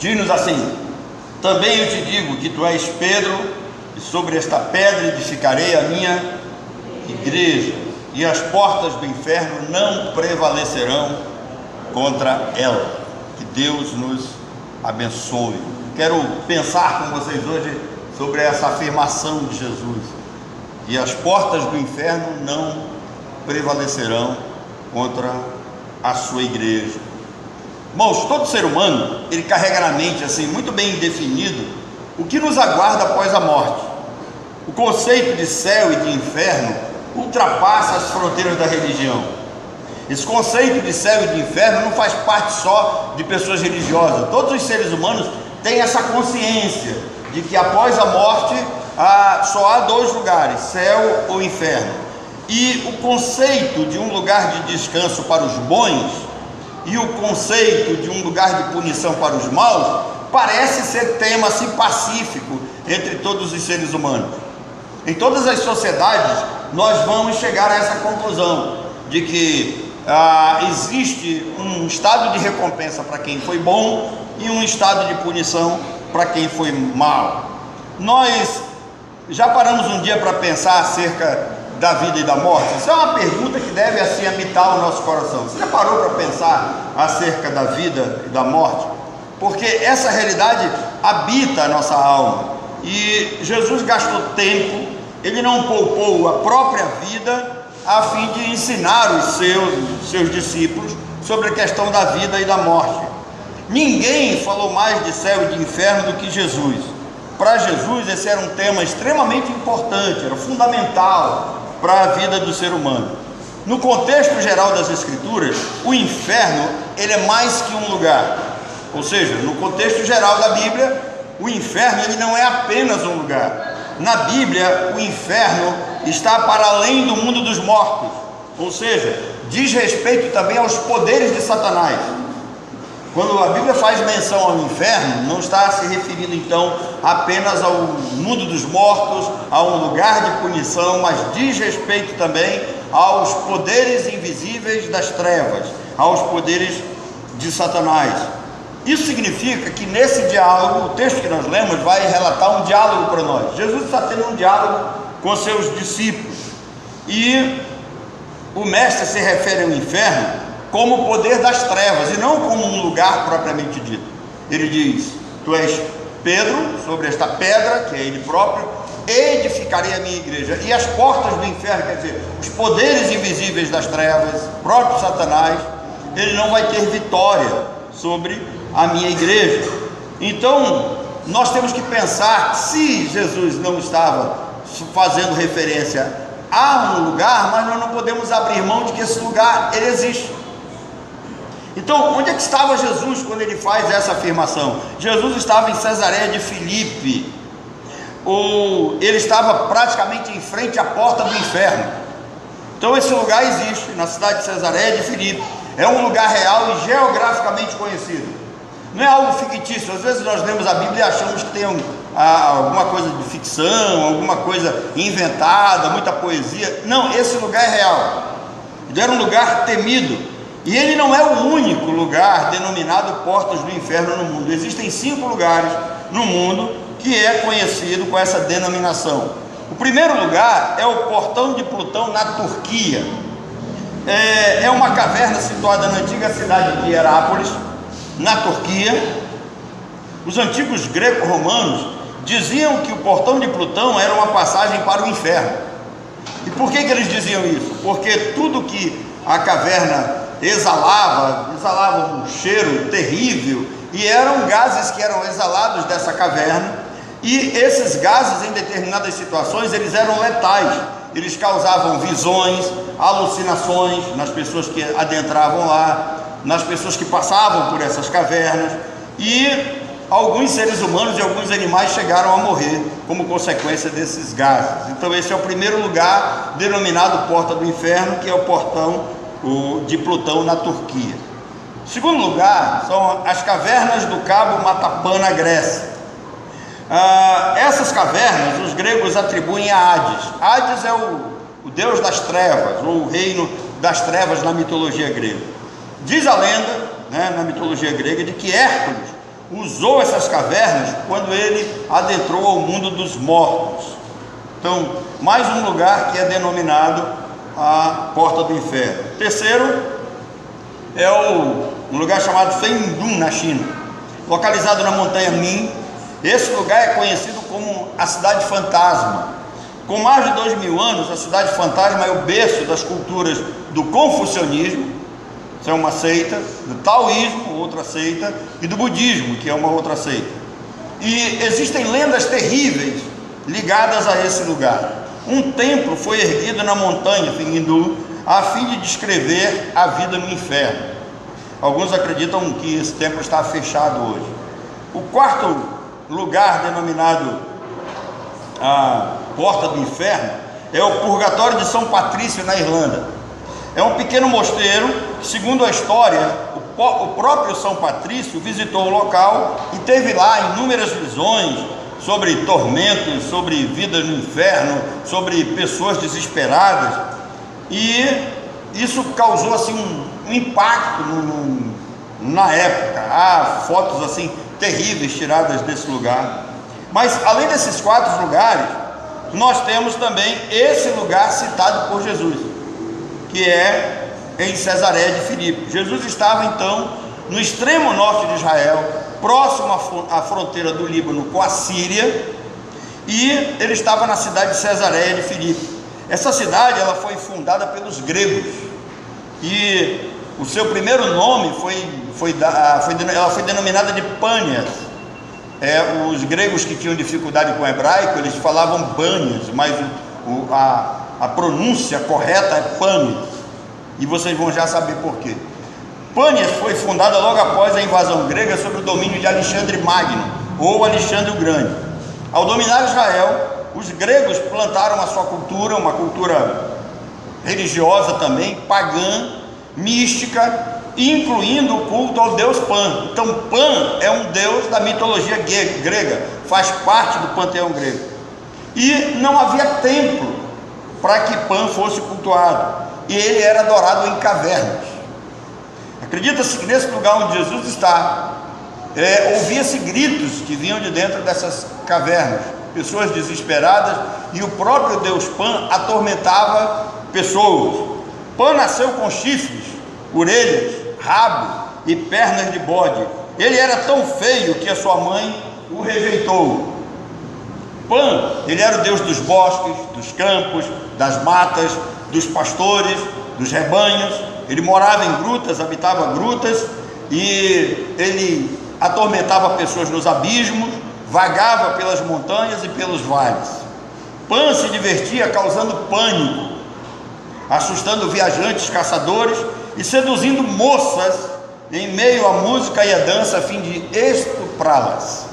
Diz-nos assim: também eu te digo que tu és Pedro, e sobre esta pedra edificarei a minha igreja, e as portas do inferno não prevalecerão contra ela. Que Deus nos abençoe. Quero pensar com vocês hoje sobre essa afirmação de Jesus: e as portas do inferno não prevalecerão contra a sua igreja. Irmãos, todo ser humano, ele carrega na mente, assim, muito bem definido, o que nos aguarda após a morte. O conceito de céu e de inferno ultrapassa as fronteiras da religião. Esse conceito de céu e de inferno não faz parte só de pessoas religiosas. Todos os seres humanos têm essa consciência de que após a morte só há dois lugares, céu ou inferno. E o conceito de um lugar de descanso para os bons e o conceito de um lugar de punição para os maus parece ser tema assim pacífico entre todos os seres humanos. Em todas as sociedades nós vamos chegar a essa conclusão de que existe um estado de recompensa para quem foi bom e um estado de punição para quem foi mal. Nós já paramos um dia para pensar acerca da vida e da morte? Isso é uma pergunta que deve assim habitar o nosso coração. Você já parou para pensar acerca da vida e da morte? Porque essa realidade habita a nossa alma, e Jesus gastou tempo, ele não poupou a própria vida a fim de ensinar os seus discípulos sobre a questão da vida e da morte. Ninguém falou mais de céu e de inferno do que Jesus. Para Jesus esse era um tema extremamente importante, era fundamental para a vida do ser humano. No contexto geral das Escrituras, o inferno ele é mais que um lugar. Ou seja, no contexto geral da Bíblia, o inferno ele não é apenas um lugar. Na Bíblia, o inferno está para além do mundo dos mortos, ou seja, diz respeito também aos poderes de Satanás. Quando a Bíblia faz menção ao inferno, não está se referindo então apenas ao mundo dos mortos, a um lugar de punição, mas diz respeito também aos poderes invisíveis das trevas, aos poderes de Satanás. Isso significa que nesse diálogo, o texto que nós lemos vai relatar um diálogo para nós. Jesus está tendo um diálogo com seus discípulos, e o mestre se refere ao inferno como o poder das trevas, e não como um lugar propriamente dito. Ele diz: tu és Pedro, sobre esta pedra, que é ele próprio, edificarei a minha igreja, e as portas do inferno, quer dizer, os poderes invisíveis das trevas, próprio Satanás, ele não vai ter vitória sobre a minha igreja. Então nós temos que pensar, se Jesus não estava fazendo referência a um lugar, mas nós não podemos abrir mão de que esse lugar ele existe. Então, onde é que estava Jesus quando ele faz essa afirmação? Jesus estava em Cesareia de Filipe, ou ele estava praticamente em frente à porta do inferno. Então esse lugar existe na cidade de Cesareia de Filipe, é um lugar real e geograficamente conhecido, não é algo fictício. Às vezes nós lemos a Bíblia e achamos que tem alguma coisa de ficção, alguma coisa inventada, muita poesia. Não, esse lugar é real, ele era um lugar temido. E ele não é o único lugar denominado portas do inferno no mundo. Existem 5 lugares no mundo que é conhecido com essa denominação. O primeiro lugar é o portão de Plutão, na Turquia. É uma caverna situada na antiga cidade de Herápolis, na Turquia. Os antigos greco-romanos diziam que o portão de Plutão era uma passagem para o inferno. E por que eles diziam isso? Porque tudo que a caverna exalava um cheiro terrível, e eram gases que eram exalados dessa caverna, e esses gases em determinadas situações eles eram letais, eles causavam visões, alucinações nas pessoas que adentravam lá, nas pessoas que passavam por essas cavernas, e alguns seres humanos e alguns animais chegaram a morrer como consequência desses gases. Então esse é o primeiro lugar denominado Porta do Inferno, que é o portão de Plutão, na Turquia. O segundo lugar são as cavernas do Cabo Matapã, na Grécia. Essas cavernas os gregos atribuem a Hades. Hades é o deus das trevas, ou o reino das trevas na mitologia grega. Diz a lenda, na mitologia grega, de que Hércules, usou essas cavernas quando ele adentrou ao mundo dos mortos. Então, mais um lugar que é denominado a porta do inferno. O terceiro é um lugar chamado Fengdun, na China, localizado na montanha Min. Esse lugar é conhecido como a cidade fantasma. Com mais de 2000 anos, a cidade fantasma é o berço das culturas do confucionismo, isso é uma seita, do taoísmo, outra seita, e do budismo, que é uma outra seita. E existem lendas terríveis ligadas a esse lugar. Um templo foi erguido na montanha Fengdun a fim de descrever a vida no inferno. Alguns acreditam que esse templo está fechado hoje. O quarto lugar, denominado a porta do inferno, é o purgatório de São Patrício, na Irlanda. É um pequeno mosteiro que, segundo a história, o próprio São Patrício visitou o local e teve lá inúmeras visões sobre tormentos, sobre vidas no inferno, sobre pessoas desesperadas, e isso causou assim um impacto na época. Há fotos assim terríveis tiradas desse lugar. Mas além desses 4 lugares, nós temos também esse lugar citado por Jesus, que é em Cesareia de Filipe. Jesus estava então no extremo norte de Israel, próximo à fronteira do Líbano com a Síria, e ele estava na cidade de Cesareia de Filipe. Essa cidade ela foi fundada pelos gregos, e o seu primeiro nome ela foi denominada de Pânias. Os gregos que tinham dificuldade com o hebraico, eles falavam Pânias, mas a pronúncia correta é Pânias, e vocês vão já saber por quê. Pânias foi fundada logo após a invasão grega sob o domínio de Alexandre Magno, ou Alexandre o Grande. Ao dominar Israel, os gregos plantaram a sua cultura, uma cultura religiosa também, pagã, mística, incluindo o culto ao deus Pan. Então Pan é um deus da mitologia grega, faz parte do panteão grego, e não havia templo para que Pan fosse cultuado, e ele era adorado em cavernas. Acredita-se que nesse lugar onde Jesus está, ouvia-se gritos que vinham de dentro dessas cavernas, pessoas desesperadas, e o próprio deus Pan atormentava pessoas. Pan nasceu com chifres, orelhas, rabo e pernas de bode. Ele era tão feio que a sua mãe o rejeitou. Pan, ele era o deus dos bosques, dos campos, das matas, dos pastores, dos rebanhos. Ele morava em grutas, habitava grutas, e ele atormentava pessoas nos abismos, vagava pelas montanhas e pelos vales. Pan se divertia causando pânico, assustando viajantes, caçadores e seduzindo moças em meio à música e à dança a fim de estuprá-las.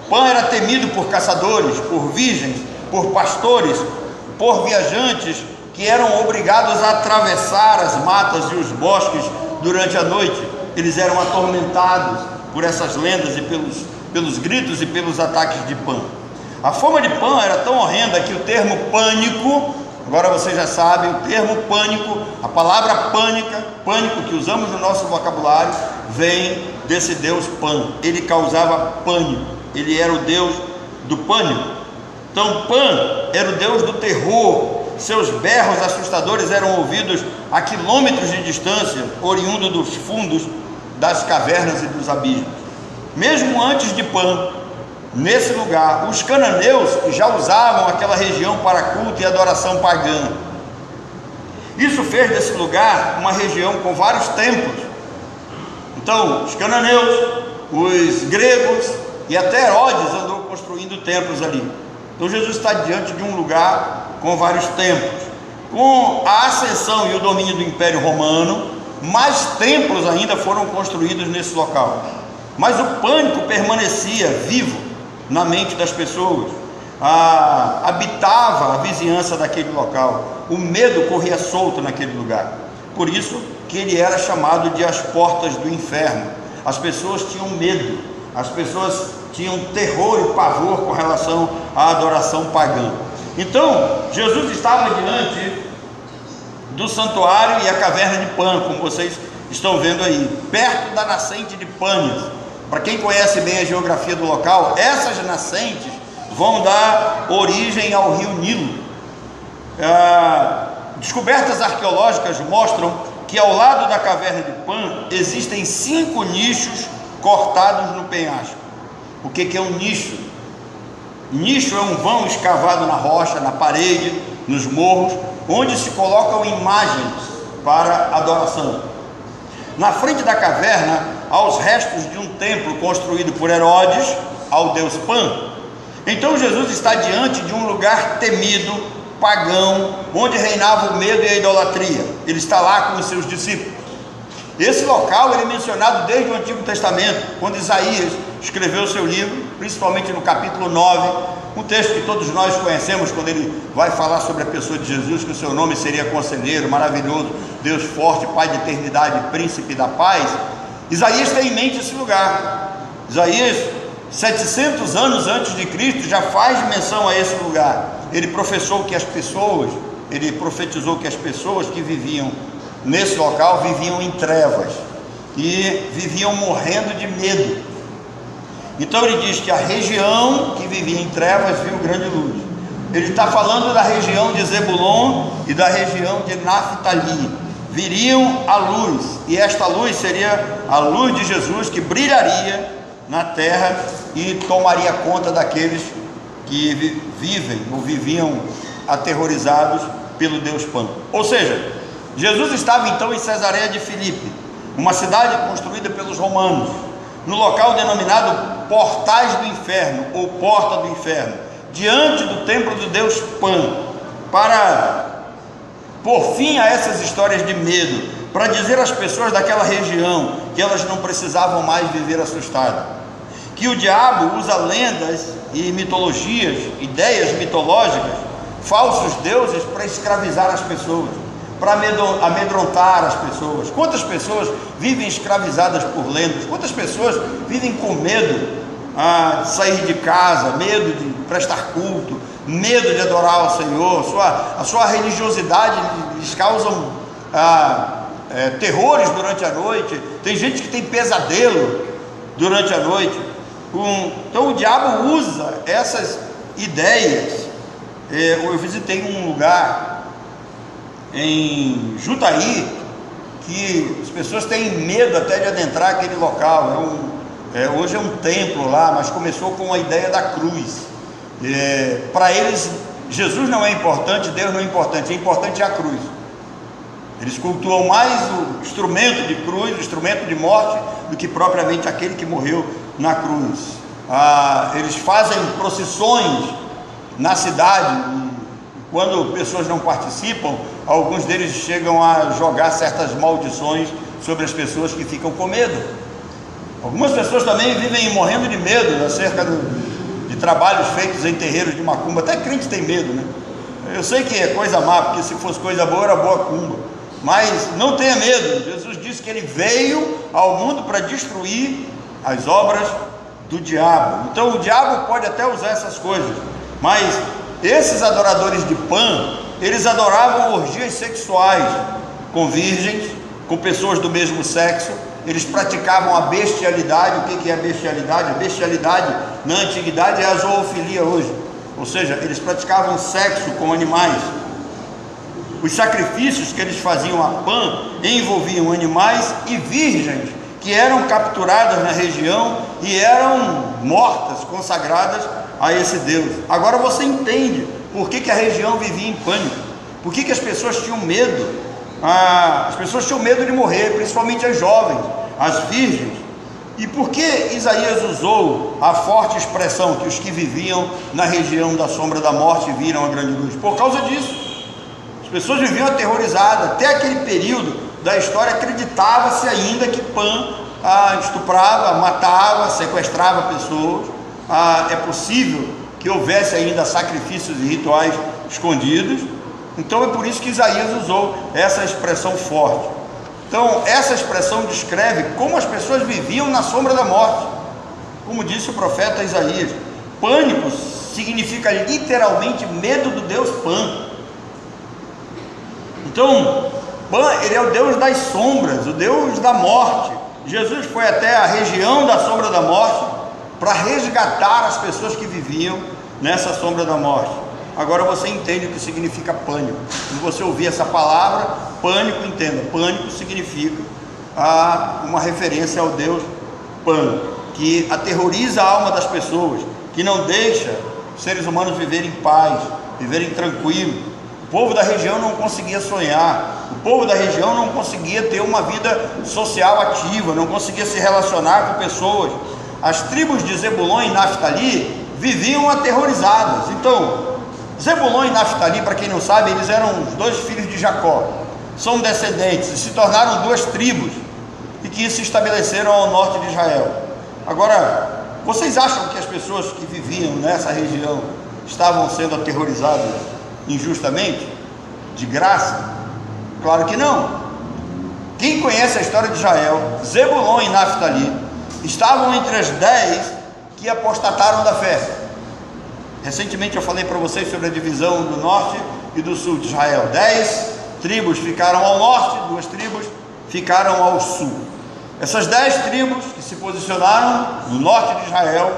Pan era temido por caçadores, por virgens, por pastores, por viajantes que eram obrigados a atravessar as matas e os bosques durante a noite. Eles eram atormentados por essas lendas e pelos gritos e pelos ataques de Pan. A fama de Pan era tão horrenda que o termo pânico, agora vocês já sabem, o termo pânico, a palavra pânico que usamos no nosso vocabulário, vem desse deus Pan. Ele causava pânico, ele era o deus do pânico. Então Pan era o deus do terror. Seus berros assustadores eram ouvidos a quilômetros de distância, oriundo dos fundos das cavernas e dos abismos. Mesmo antes de Pan, nesse lugar, os cananeus já usavam aquela região para culto e adoração pagã. Isso fez desse lugar uma região com vários templos. Então, os cananeus, os gregos e até Herodes andou construindo templos ali. Então Jesus está diante de um lugar com vários templos. Com a ascensão e o domínio do Império Romano, mais templos ainda foram construídos nesse local. Mas o pânico permanecia vivo na mente das pessoas, habitava a vizinhança daquele local. O medo corria solto naquele lugar. Por isso que ele era chamado de as portas do inferno. As pessoas tinham medo, as pessoas tinham terror e pavor com relação à adoração pagã. Então Jesus estava diante do santuário e a caverna de Pan, como vocês estão vendo aí, perto da nascente de Pânias. Para quem conhece bem a geografia do local, essas nascentes vão dar origem ao rio Nilo. Descobertas arqueológicas mostram que ao lado da caverna de Pan existem 5 nichos cortados no penhasco. O que é um nicho? Nicho é um vão escavado na rocha, na parede, nos morros, onde se colocam imagens para adoração. Na frente da caverna há os restos de um templo construído por Herodes ao deus Pan. Então Jesus está diante de um lugar temido, pagão, onde reinava o medo e a idolatria. Ele está lá com os seus discípulos. Esse local ele é mencionado desde o Antigo Testamento, quando Isaías escreveu o seu livro, principalmente no capítulo 9, um texto que todos nós conhecemos, quando ele vai falar sobre a pessoa de Jesus, que o seu nome seria Conselheiro, Maravilhoso, Deus Forte, Pai de Eternidade, Príncipe da Paz. Isaías tem em mente esse lugar. Isaías, 700 anos antes de Cristo, já faz menção a esse lugar. Ele profetizou que as pessoas que viviam nesse local viviam em trevas e viviam morrendo de medo. Então ele diz que a região que vivia em trevas viu grande luz. Ele está falando da região de Zebulon e da região de Naftali. Viriam a luz, e esta luz seria a luz de Jesus, que brilharia na terra e tomaria conta daqueles que viviam aterrorizados pelo deus Pan. Ou seja, Jesus estava então em Cesareia de Filipe, uma cidade construída pelos romanos, no local denominado Portais do Inferno, ou Porta do Inferno, diante do templo do deus Pan, para pôr fim a essas histórias de medo, para dizer às pessoas daquela região que elas não precisavam mais viver assustadas, que o diabo usa lendas e mitologias, ideias mitológicas, falsos deuses, para escravizar as pessoas, para amedrontar as pessoas. Quantas pessoas vivem escravizadas por lendas? Quantas pessoas vivem com medo de sair de casa, medo de prestar culto, medo de adorar ao Senhor? A sua religiosidade lhes causa terrores durante a noite. Tem gente que tem pesadelo durante a noite. Então o diabo usa essas ideias. Eu visitei um lugar em Jutaí que as pessoas têm medo até de adentrar aquele local. Hoje é um templo lá, mas começou com a ideia da cruz. Para eles, Jesus não é importante, Deus não é importante é a cruz. Eles cultuam mais o instrumento de cruz, o instrumento de morte, do que propriamente aquele que morreu na cruz. Eles fazem procissões na cidade, e quando pessoas não participam, alguns deles chegam a jogar certas maldições sobre as pessoas que ficam com medo. Algumas pessoas também vivem morrendo de medo acerca de trabalhos feitos em terreiros de macumba. Até crente tem medo, né? Eu sei que é coisa má, porque se fosse coisa boa era boa cumba, mas não tenha medo. Jesus disse que ele veio ao mundo para destruir as obras do diabo. Então o diabo pode até usar essas coisas, mas esses adoradores de Pan, eles adoravam orgias sexuais com virgens, com pessoas do mesmo sexo. Eles praticavam a bestialidade. O que é a bestialidade? A bestialidade na antiguidade é a zoofilia hoje, ou seja, eles praticavam sexo com animais. Os sacrifícios que eles faziam a Pan envolviam animais e virgens que eram capturadas na região e eram mortas, consagradas a esse Deus. Agora você entende por que a região vivia em pânico, por que as pessoas tinham medo. As pessoas tinham medo de morrer, principalmente as jovens, as virgens. E por que Isaías usou a forte expressão que os que viviam na região da sombra da morte viram a grande luz? Por causa disso. As pessoas viviam aterrorizadas. Até aquele período da história acreditava-se ainda que Pan estuprava, matava, sequestrava pessoas. É possível que houvesse ainda sacrifícios e rituais escondidos. Então é por isso que Isaías usou essa expressão forte. Então essa expressão descreve como as pessoas viviam na sombra da morte. Como disse o profeta Isaías, pânico significa literalmente medo do Deus Pan. Então Pan, ele é o Deus das sombras, o Deus da morte, Jesus foi até a região da sombra da morte para resgatar as pessoas que viviam nessa sombra da morte. Agora você entende o que significa pânico. Se você ouvir essa palavra, pânico, entenda, pânico significa uma referência ao Deus Pan, que aterroriza a alma das pessoas, que não deixa os seres humanos viverem em paz, viverem tranquilos. O povo da região não conseguia sonhar, o povo da região não conseguia ter uma vida social ativa, não conseguia se relacionar com pessoas. As tribos de Zebulon e Naftali viviam aterrorizadas. Então, Zebulon e Naftali, para quem não sabe, eles eram os dois filhos de Jacó, são descendentes e se tornaram duas tribos e que se estabeleceram ao norte de Israel. Agora, vocês acham que as pessoas que viviam nessa região estavam sendo aterrorizadas injustamente? De graça? Claro que não. Quem conhece a história de Israel, Zebulon e Naftali estavam entre as 10 que apostataram da fé. Recentemente eu falei para vocês sobre a divisão do norte e do sul de Israel. 10 tribos ficaram ao norte, 2 tribos ficaram ao sul. Essas 10 tribos que se posicionaram no norte de Israel,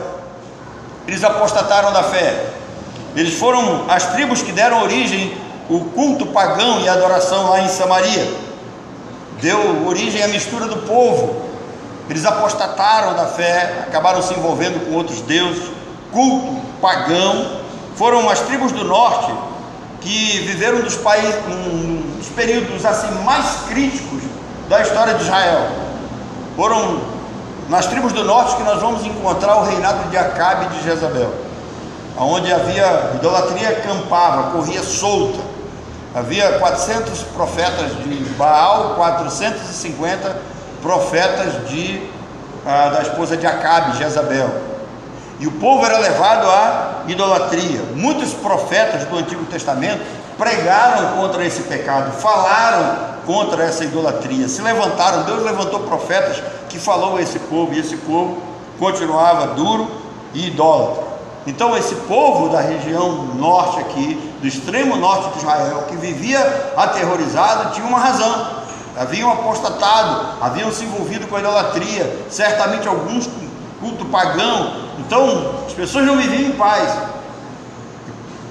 eles apostataram da fé. Eles foram as tribos que deram origem ao culto pagão e adoração lá em Samaria. Deu origem à mistura do povo. Eles apostataram da fé, acabaram se envolvendo com outros deuses, culto pagão. Foram as tribos do norte que viveram dos períodos assim mais críticos da história de Israel. Foram nas tribos do norte que nós vamos encontrar o reinado de Acabe e de Jezabel, onde havia idolatria, campava, corria solta. Havia 400 profetas de Baal, 450 profetas da esposa de Acabe, Jezabel. E o povo era levado à idolatria. Muitos profetas do Antigo Testamento pregaram contra esse pecado, falaram contra essa idolatria, se levantaram. Deus levantou profetas que falou a esse povo, e esse povo continuava duro e idólatra. Então esse povo da região norte aqui, do extremo norte de Israel, que vivia aterrorizado, tinha uma razão. Haviam apostatado, haviam se envolvido com a idolatria, certamente alguns com culto pagão. Então as pessoas não viviam em paz.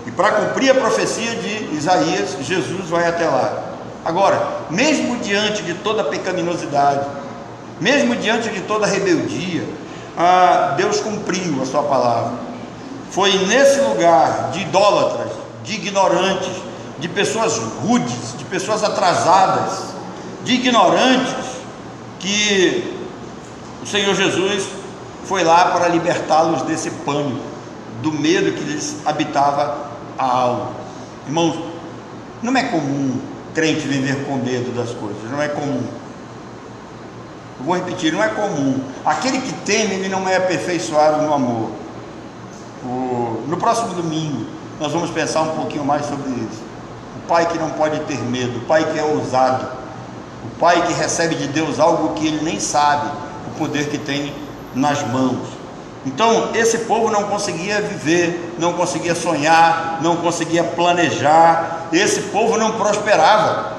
E para cumprir a profecia de Isaías, Jesus vai até lá. Agora, mesmo diante de toda a pecaminosidade, mesmo diante de toda a rebeldia, Deus cumpriu a sua palavra. Foi nesse lugar de idólatras, de ignorantes, de pessoas rudes, de pessoas atrasadas, de ignorantes, que o Senhor Jesus foi lá para libertá-los desse pânico, do medo que lhes habitava a alma. Irmãos, não é comum crente viver com medo das coisas, não é comum. Eu vou repetir, não é comum. Aquele que teme, ele não é aperfeiçoado no amor. No próximo domingo nós vamos pensar um pouquinho mais sobre isso. O pai que não pode ter medo, o pai que é ousado, o pai que recebe de Deus algo que ele nem sabe o poder que tem nas mãos. Então esse povo não conseguia viver, não conseguia sonhar, não conseguia planejar. Esse povo não prosperava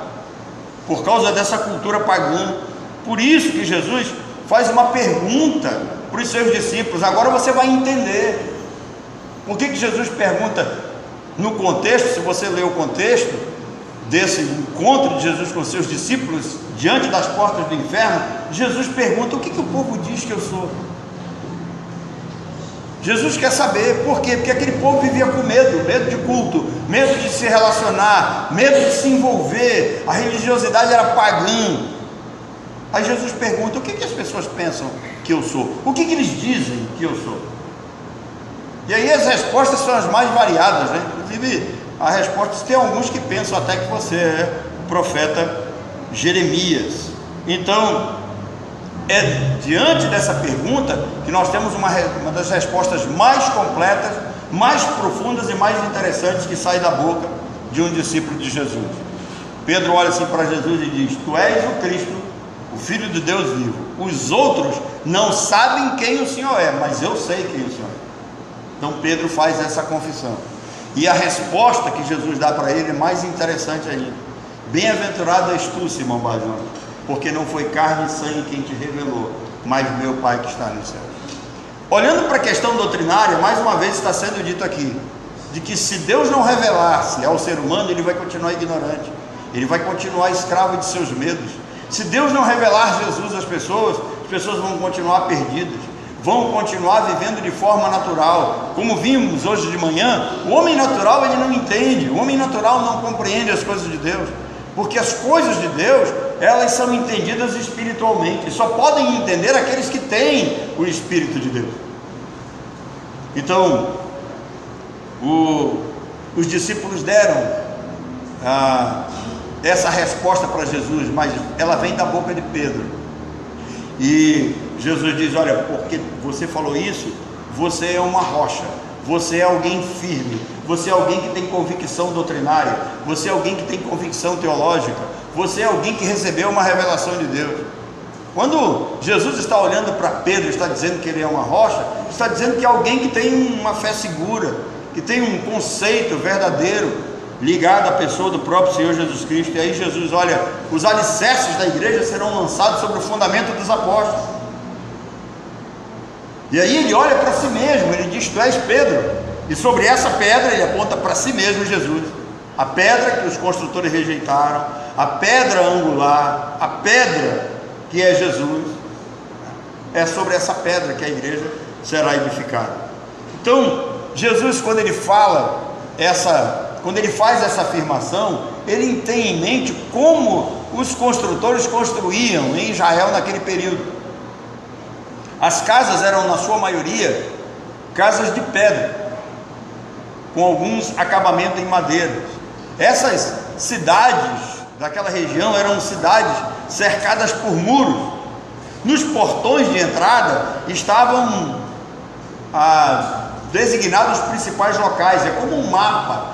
por causa dessa cultura pagã. Por isso que Jesus faz uma pergunta para os seus discípulos. Agora você vai entender por que Jesus pergunta no contexto. Se você ler o contexto desse encontro de Jesus com seus discípulos diante das portas do inferno, Jesus pergunta: o que o povo diz que eu sou? Jesus quer saber por quê? Porque aquele povo vivia com medo, medo de culto, medo de se relacionar, medo de se envolver. A religiosidade era pagã. Aí Jesus pergunta: o que as pessoas pensam que eu sou? O que eles dizem que eu sou? E aí as respostas são as mais variadas, né? Inclusive a resposta, tem alguns que pensam até que você é o profeta Jeremias. Então é diante dessa pergunta que nós temos uma das respostas mais completas, mais profundas e mais interessantes que sai da boca de um discípulo de Jesus. Pedro olha assim para Jesus e diz: tu és o Cristo, o Filho de Deus vivo. Os outros não sabem quem o Senhor é, mas eu sei quem o Senhor é. Então Pedro faz essa confissão, e a resposta que Jesus dá para ele é mais interessante ainda. Bem-aventurado és tu, Simão Barjona, porque não foi carne e sangue quem te revelou, mas meu Pai que está no céu. Olhando para a questão doutrinária, mais uma vez está sendo dito aqui, de que se Deus não revelasse ao ser humano, ele vai continuar ignorante, ele vai continuar escravo de seus medos. Se Deus não revelar Jesus às pessoas, as pessoas vão continuar perdidas, vão continuar vivendo de forma natural. Como vimos hoje de manhã, o homem natural ele não entende, o homem natural não compreende as coisas de Deus, porque as coisas de Deus, elas são entendidas espiritualmente, e só podem entender aqueles que têm o Espírito de Deus. Então, os discípulos deram essa resposta para Jesus, mas ela vem da boca de Pedro, e Jesus diz: olha, porque você falou isso, você é uma rocha, você é alguém firme, você é alguém que tem convicção doutrinária, você é alguém que tem convicção teológica, você é alguém que recebeu uma revelação de Deus. Quando Jesus está olhando para Pedro, está dizendo que ele é uma rocha, está dizendo que é alguém que tem uma fé segura, que tem um conceito verdadeiro ligado à pessoa do próprio Senhor Jesus Cristo. E aí Jesus, olha, os alicerces da igreja serão lançados sobre o fundamento dos apóstolos. E aí ele olha para si mesmo, ele diz: tu és Pedro, e sobre essa pedra ele aponta para si mesmo Jesus, a pedra que os construtores rejeitaram, a pedra angular, a pedra que é Jesus. É sobre essa pedra que a igreja será edificada. Então Jesus, quando ele faz essa afirmação, ele tem em mente como os construtores construíam em Israel naquele período. As casas eram, na sua maioria, casas de pedra, com alguns acabamentos em madeira. Essas cidades daquela região eram cidades cercadas por muros. Nos portões de entrada estavam designados os principais locais. É como um mapa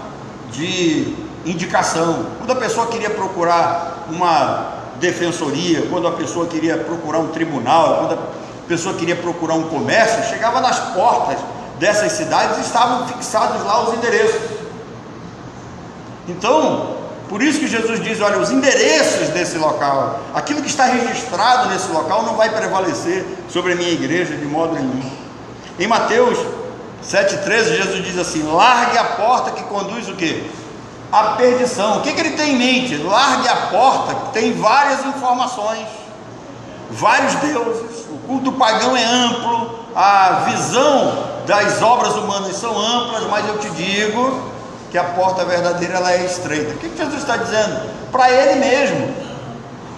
de indicação. Quando a pessoa queria procurar uma defensoria, quando a pessoa queria procurar um tribunal, quando a pessoa queria procurar um comércio, chegava nas portas dessas cidades e estavam fixados lá os endereços. Então, por isso que Jesus diz: olha, os endereços desse local, aquilo que está registrado nesse local não vai prevalecer sobre a minha igreja de modo nenhum. Em Mateus 7,13, Jesus diz assim: largue a porta que conduz o quê? A perdição. O que ele tem em mente? Largue a porta, que tem várias informações, vários deuses, o culto pagão é amplo, a visão das obras humanas são amplas, mas eu te digo que a porta verdadeira ela é estreita. O que Jesus está dizendo? Para ele mesmo.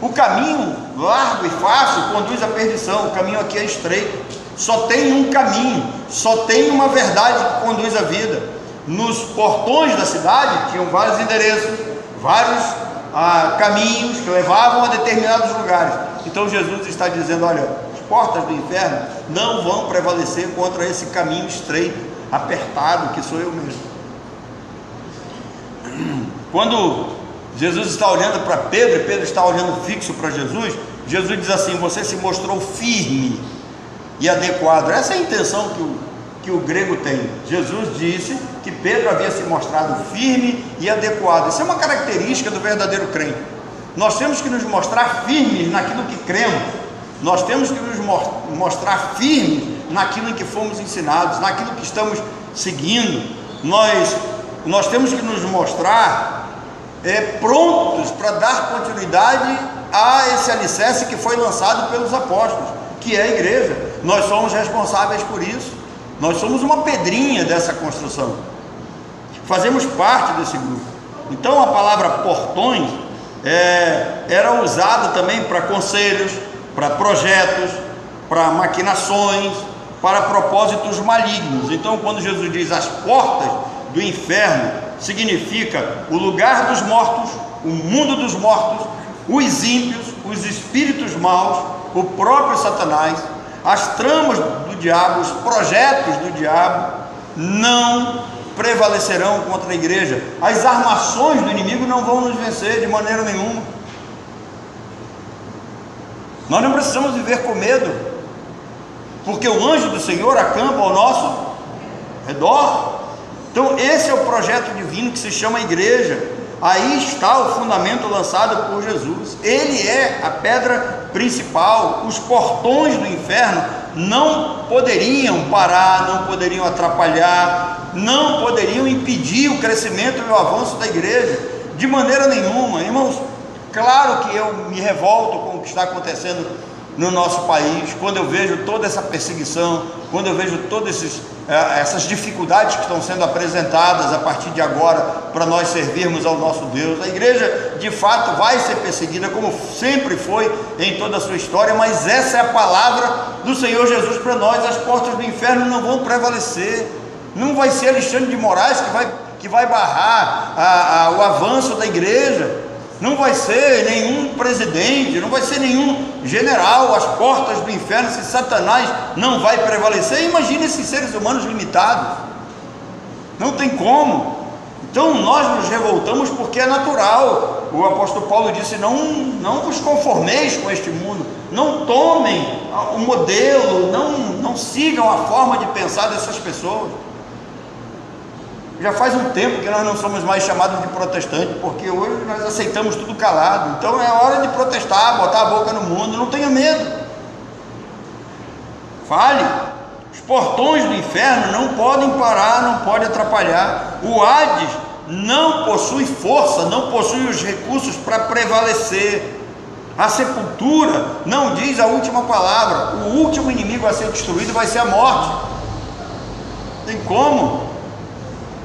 O caminho largo e fácil conduz à perdição, o caminho aqui é estreito, só tem um caminho, só tem uma verdade que conduz à vida. Nos portões da cidade tinham vários endereços, vários caminhos que levavam a determinados lugares. Então Jesus está dizendo: olha, as portas do inferno não vão prevalecer contra esse caminho estreito, apertado, que sou eu mesmo. Quando Jesus está olhando para Pedro, e Pedro está olhando fixo para Jesus, Jesus diz assim: você se mostrou firme e adequado. Essa é a intenção que o grego tem. Jesus disse que Pedro havia se mostrado firme e adequado. Isso é uma característica do verdadeiro crente. Nós temos que nos mostrar firmes naquilo que cremos, nós temos que nos mostrar firmes naquilo em que fomos ensinados, naquilo que estamos seguindo. Nós temos que nos mostrar prontos para dar continuidade a esse alicerce que foi lançado pelos apóstolos, que é a igreja. Nós somos responsáveis por isso, nós somos uma pedrinha dessa construção, fazemos parte desse grupo. Então a palavra portões era usada também para conselhos, para projetos, para maquinações, para propósitos malignos. Então quando Jesus diz as portas do inferno, significa o lugar dos mortos, o mundo dos mortos, os ímpios, os espíritos maus, o próprio Satanás, as tramas do diabo, os projetos do diabo não prevalecerão contra a igreja. As armações do inimigo não vão nos vencer de maneira nenhuma. Nós não precisamos viver com medo, porque o anjo do Senhor acampa ao nosso redor. Então esse é o projeto divino que se chama igreja. Aí está o fundamento lançado por Jesus. Ele é a pedra principal. Os portões do inferno não poderiam parar, não poderiam atrapalhar, não poderiam impedir o crescimento e o avanço da igreja, de maneira nenhuma. Irmãos, claro que eu me revolto com o que está acontecendo no nosso país, quando eu vejo toda essa perseguição, quando eu vejo todas essas dificuldades que estão sendo apresentadas a partir de agora para nós servirmos ao nosso Deus. A igreja de fato vai ser perseguida, como sempre foi em toda a sua história, mas essa é a palavra do Senhor Jesus para nós. As portas do inferno não vão prevalecer. Não vai ser Alexandre de Moraes que vai barrar o avanço da igreja. Não vai ser nenhum presidente, não vai ser nenhum general. As portas do inferno, se Satanás não vai prevalecer, imagine esses seres humanos limitados. Não tem como. Então nós nos revoltamos porque é natural. O apóstolo Paulo disse: não vos conformeis com este mundo, não tomem o modelo, não sigam a forma de pensar dessas pessoas. Já faz um tempo que nós não somos mais chamados de protestantes, porque hoje nós aceitamos tudo calado. Então é hora de protestar, botar a boca no mundo. Não tenha medo, fale. Os portões do inferno não podem parar, não podem atrapalhar. O Hades não possui força, não possui os recursos para prevalecer. A sepultura não diz a última palavra. O último inimigo a ser destruído vai ser a morte. Tem como?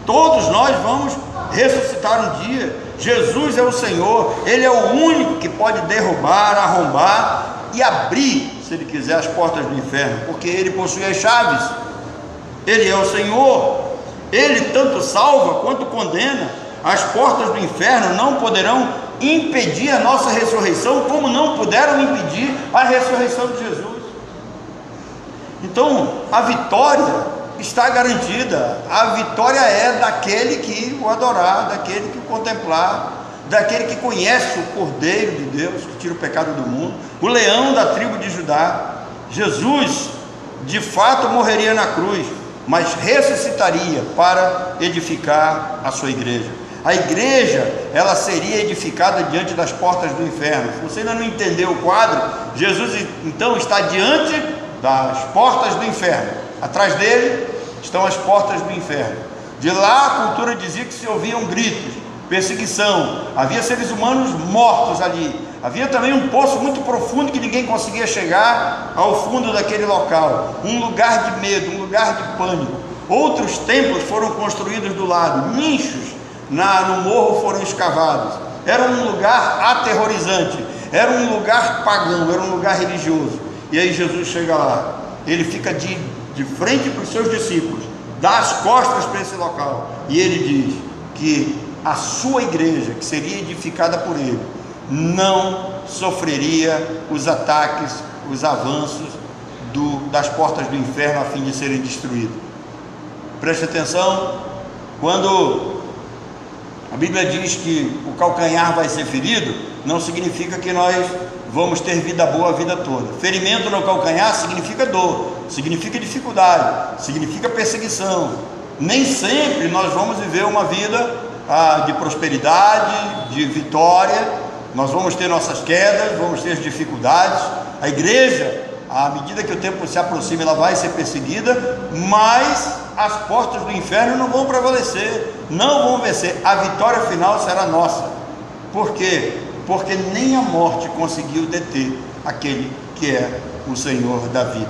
Todos nós vamos ressuscitar um dia. Jesus é o Senhor, Ele é o único que pode derrubar, arrombar e abrir, se Ele quiser, as portas do inferno, porque Ele possui as chaves. Ele é o Senhor, Ele tanto salva quanto condena. As portas do inferno não poderão impedir a nossa ressurreição, como não puderam impedir a ressurreição de Jesus. Então a vitória está garantida. A vitória é daquele que o adorar, daquele que o contemplar, daquele que conhece o Cordeiro de Deus, que tira o pecado do mundo, o leão da tribo de Judá. Jesus de fato morreria na cruz, mas ressuscitaria para edificar a sua igreja. A igreja, ela seria edificada diante das portas do inferno. Se você ainda não entendeu o quadro, Jesus então está diante das portas do inferno. Atrás dele estão as portas do inferno. De lá a cultura dizia que se ouviam gritos, perseguição, havia seres humanos mortos ali, havia também um poço muito profundo que ninguém conseguia chegar ao fundo daquele local, um lugar de medo, um lugar de pânico. Outros templos foram construídos do lado, nichos no morro foram escavados. Era um lugar aterrorizante, era um lugar pagão, era um lugar religioso. E aí Jesus chega lá, ele fica de frente para os seus discípulos, dá as costas para esse local, e ele diz que a sua igreja, que seria edificada por ele, não sofreria os ataques, os avanços das portas do inferno a fim de serem destruídos. Preste atenção, quando a Bíblia diz que o calcanhar vai ser ferido, não significa que nós vamos ter vida boa a vida toda. Ferimento no calcanhar significa dor, significa dificuldade, significa perseguição. Nem sempre nós vamos viver uma vida de prosperidade, de vitória. Nós vamos ter nossas quedas, vamos ter dificuldades. A igreja, à medida que o tempo se aproxima, ela vai ser perseguida, mas as portas do inferno não vão prevalecer, não vão vencer. A vitória final será nossa. Por quê? Porque nem a morte conseguiu deter aquele que é o Senhor da vida.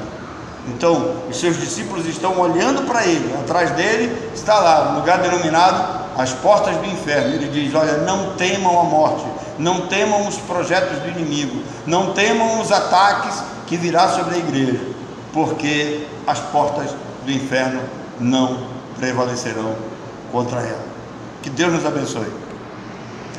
Então, os seus discípulos estão olhando para ele, atrás dele está lá, um lugar denominado as portas do inferno. Ele diz: olha, não temam a morte, não temam os projetos do inimigo, não temam os ataques que virá sobre a igreja, porque as portas do inferno não prevalecerão contra ela. Que Deus nos abençoe.